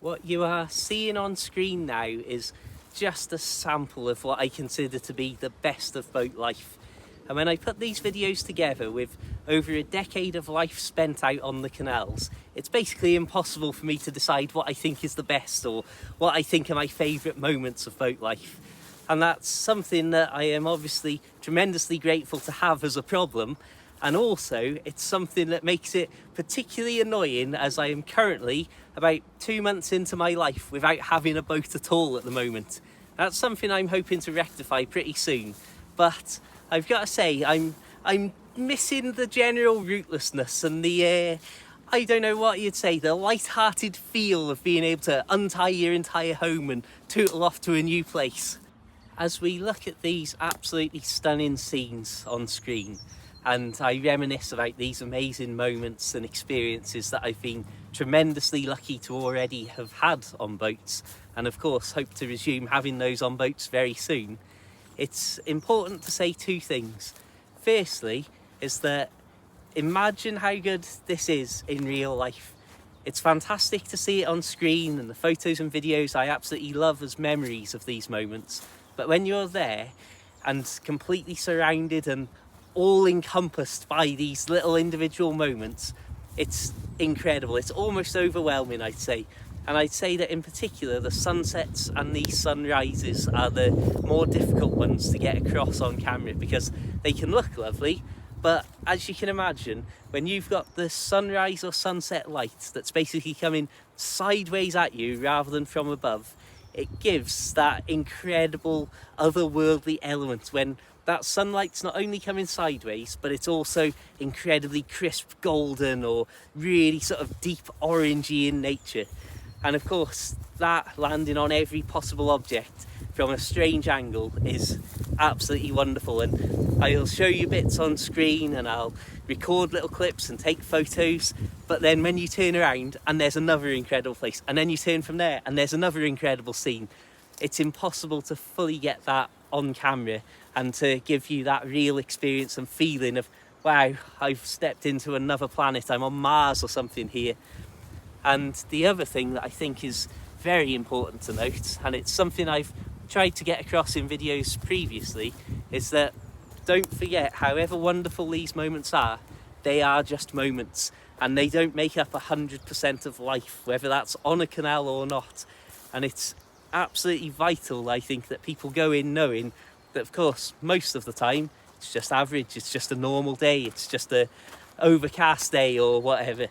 What you are seeing on screen now is just a sample of what I consider to be the best of boat life. And when I put these videos together with over a decade of life spent out on the canals, it's basically impossible for me to decide what I think is the best or what I think are my favourite moments of boat life. And that's something that I am obviously tremendously grateful to have as a problem. And also it's something that makes it particularly annoying as I am currently about 2 months into my life without having a boat at all at the moment. That's something I'm hoping to rectify pretty soon, but I've got to say I'm missing the general rootlessness and the I don't know what you'd say, the light-hearted feel of being able to untie your entire home and tootle off to a new place. As we look at these absolutely stunning scenes on screen, and I reminisce about these amazing moments and experiences that I've been tremendously lucky to already have had on boats, and of course hope to resume having those on boats very soon, it's important to say two things. Firstly is that imagine how good this is in real life. It's fantastic to see it on screen, and the photos and videos I absolutely love as memories of these moments. But when you're there and completely surrounded and all encompassed by these little individual moments, it's incredible. It's almost overwhelming, I'd say. And I'd say that in particular, the sunsets and the sunrises are the more difficult ones to get across on camera because they can look lovely, but as you can imagine, when you've got the sunrise or sunset light that's basically coming sideways at you rather than from above, it gives that incredible otherworldly element when that sunlight's not only coming sideways, but it's also incredibly crisp golden or really sort of deep orangey in nature. And of course, that landing on every possible object from a strange angle is absolutely wonderful. And I'll show you bits on screen and I'll record little clips and take photos, but then when you turn around and there's another incredible place, and then you turn from there and there's another incredible scene, it's impossible to fully get that on camera and to give you that real experience and feeling of, wow, I've stepped into another planet, I'm on Mars or something here. And the other thing that I think is very important to note, and it's something I've tried to get across in videos previously, is that don't forget, however wonderful these moments are, they are just moments, and they don't make up 100% of life, whether that's on a canal or not. And it's absolutely vital, I think, that people go in knowing that, of course, most of the time it's just average, it's just a normal day, it's just a overcast day or whatever.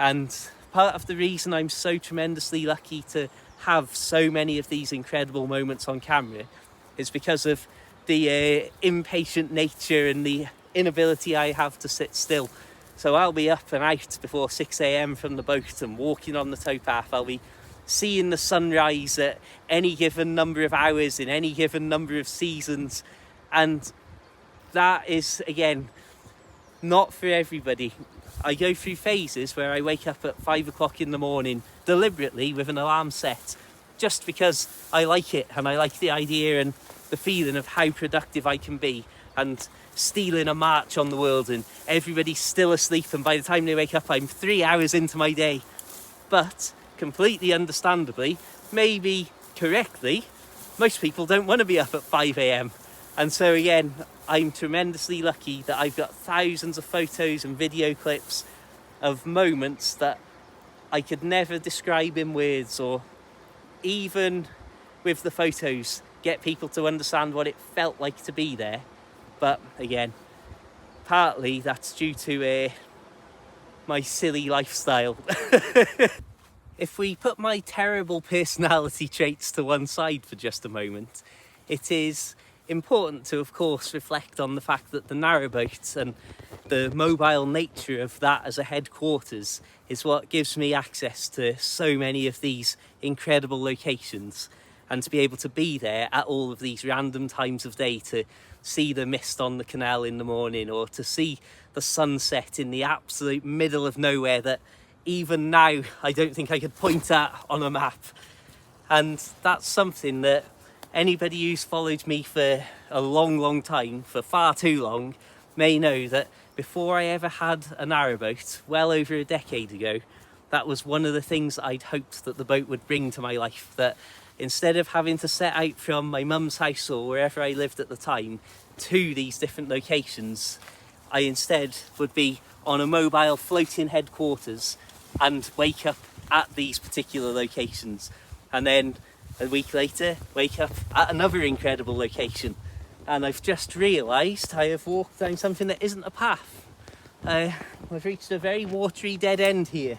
And part of the reason I'm so tremendously lucky to have so many of these incredible moments on camera is because of the impatient nature and the inability I have to sit still. So I'll be up and out before 6 a.m. from the boat and walking on the towpath. I'll be seeing the sunrise at any given number of hours in any given number of seasons, and that is, again, not for everybody. I go through phases where I wake up at 5 o'clock in the morning deliberately with an alarm set just because I like it and I like the idea and the feeling of how productive I can be, and stealing a march on the world and everybody's still asleep, and by the time they wake up I'm 3 hours into my day. But completely understandably, maybe correctly, most people don't want to be up at 5 a.m. And so again, I'm tremendously lucky that I've got thousands of photos and video clips of moments that I could never describe in words, or even with the photos get people to understand what it felt like to be there. But again, partly that's due to my silly lifestyle. If we put my terrible personality traits to one side for just a moment, it is important to, of course, reflect on the fact that the narrowboat and the mobile nature of that as a headquarters is what gives me access to so many of these incredible locations, and to be able to be there at all of these random times of day to see the mist on the canal in the morning, or to see the sunset in the absolute middle of nowhere that even now I don't think I could point at on a map. And that's something that anybody who's followed me for a long time, for far too long, may know that before I ever had a narrowboat, well over a decade ago, that was one of the things I'd hoped that the boat would bring to my life, that instead of having to set out from my mum's house or wherever I lived at the time to these different locations, I instead would be on a mobile floating headquarters and wake up at these particular locations, and then a week later wake up at another incredible location. And I've just realised I have walked down something that isn't a path. We've reached a very watery dead end here.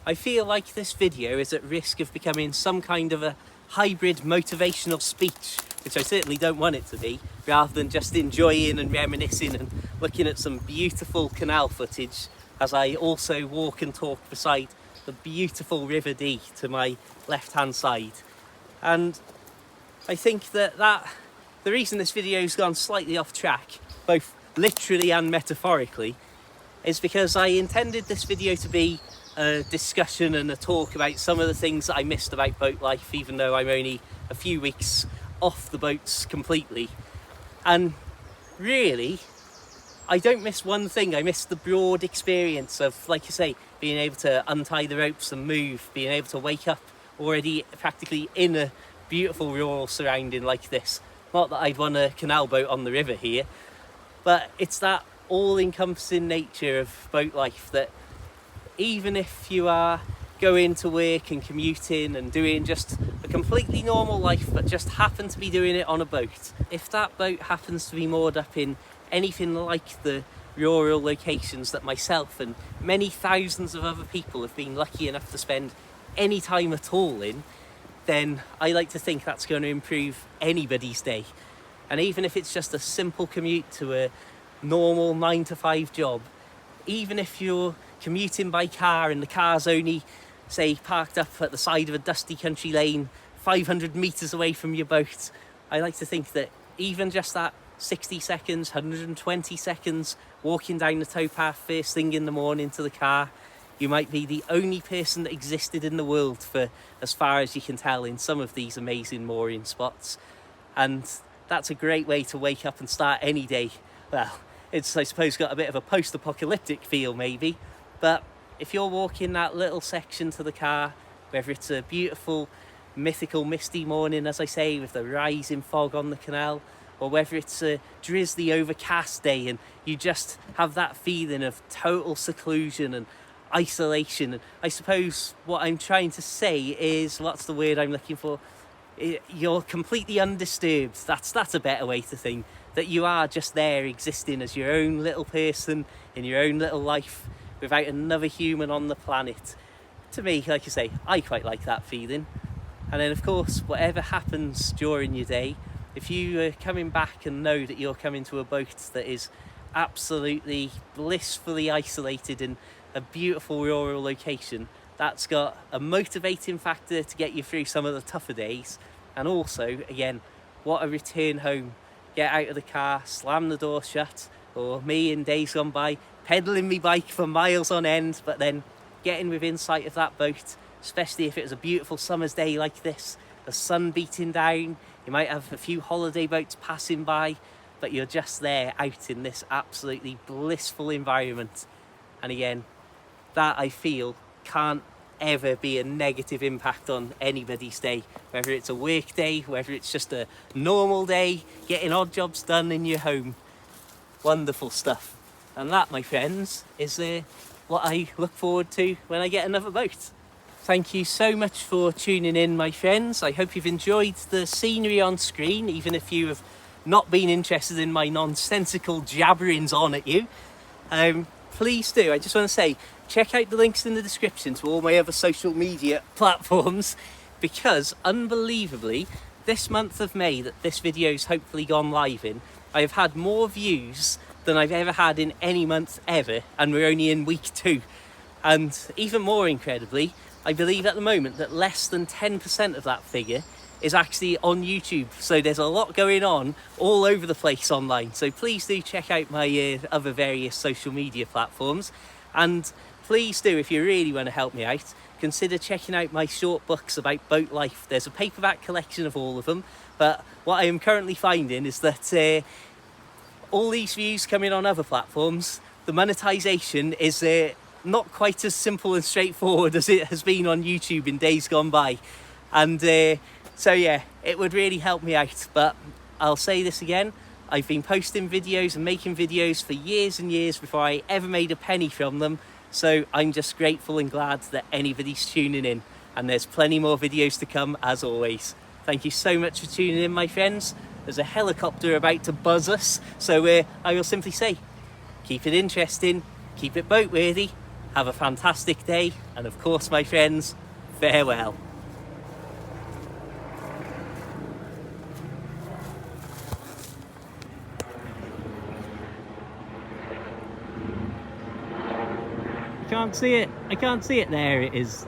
I feel like this video is at risk of becoming some kind of a hybrid motivational speech, which I certainly don't want it to be, rather than just enjoying and reminiscing and looking at some beautiful canal footage as I also walk and talk beside the beautiful River Dee to my left hand side. And I think that the reason this video's gone slightly off track, both literally and metaphorically, is because I intended this video to be a discussion and a talk about some of the things that I missed about boat life, even though I'm only a few weeks off the boats completely. And really, I don't miss one thing. I miss the broad experience of, like I say, being able to untie the ropes and move, being able to wake up already practically in a beautiful rural surrounding like this. Not that I'd want a canal boat on the river here, but it's that all-encompassing nature of boat life that even if you are going to work and commuting and doing just a completely normal life, but just happen to be doing it on a boat, if that boat happens to be moored up in anything like the rural locations that myself and many thousands of other people have been lucky enough to spend any time at all in, then I like to think that's going to improve anybody's day. And even if it's just a simple commute to a normal 9-to-5 job, even if you're commuting by car and the car's only, say, parked up at the side of a dusty country lane 500 metres away from your boat, I like to think that even just that 60 seconds, 120 seconds walking down the towpath first thing in the morning to the car, you might be the only person that existed in the world for as far as you can tell in some of these amazing mooring spots. And that's a great way to wake up and start any day. Well, it's, I suppose, got a bit of a post-apocalyptic feel maybe, but if you're walking that little section to the car, whether it's a beautiful, mythical, misty morning, as I say, with the rising fog on the canal, or whether it's a drizzly, overcast day and you just have that feeling of total seclusion and isolation. And I suppose what I'm trying to say is, what's the word I'm looking for? You're completely undisturbed. That's a better way to think, that you are just there existing as your own little person in your own little life without another human on the planet. To me, like I say, I quite like that feeling. And then of course, whatever happens during your day, if you are coming back and know that you're coming to a boat that is absolutely blissfully isolated in a beautiful rural location, that's got a motivating factor to get you through some of the tougher days. And also, again, what a return home. Get out of the car, slam the door shut, or me in days gone by, pedalling me bike for miles on end, but then getting within sight of that boat, especially if it was a beautiful summer's day like this, the sun beating down, you might have a few holiday boats passing by, but you're just there out in this absolutely blissful environment. And again, that I feel can't ever be a negative impact on anybody's day, whether it's a work day, whether it's just a normal day, getting odd jobs done in your home. Wonderful stuff. And that, my friends, is what I look forward to when I get another boat. Thank you so much for tuning in, my friends. I hope you've enjoyed the scenery on screen, even if you have not been interested in my nonsensical jabberings on at you. Please do, I just want to say, check out the links in the description to all my other social media platforms, because unbelievably, this month of May that this video's hopefully gone live in, I have had more views than I've ever had in any month ever, and we're only in week 2. And even more incredibly, I believe at the moment that less than 10% of that figure is actually on YouTube. So there's a lot going on all over the place online. So please do check out my other various social media platforms. And please do, if you really want to help me out, consider checking out my short books about boat life. There's a paperback collection of all of them. But what I am currently finding is that all these views coming on other platforms, the monetization is not quite as simple and straightforward as it has been on YouTube in days gone by. And so yeah, it would really help me out. But I'll say this again, I've been posting videos and making videos for years and years before I ever made a penny from them. So I'm just grateful and glad that anybody's tuning in, and there's plenty more videos to come as always. Thank you so much for tuning in, my friends. There's a helicopter about to buzz us, so I will simply say, keep it interesting, keep it boat worthy, have a fantastic day, and of course, my friends, farewell. I can't see it. There it is.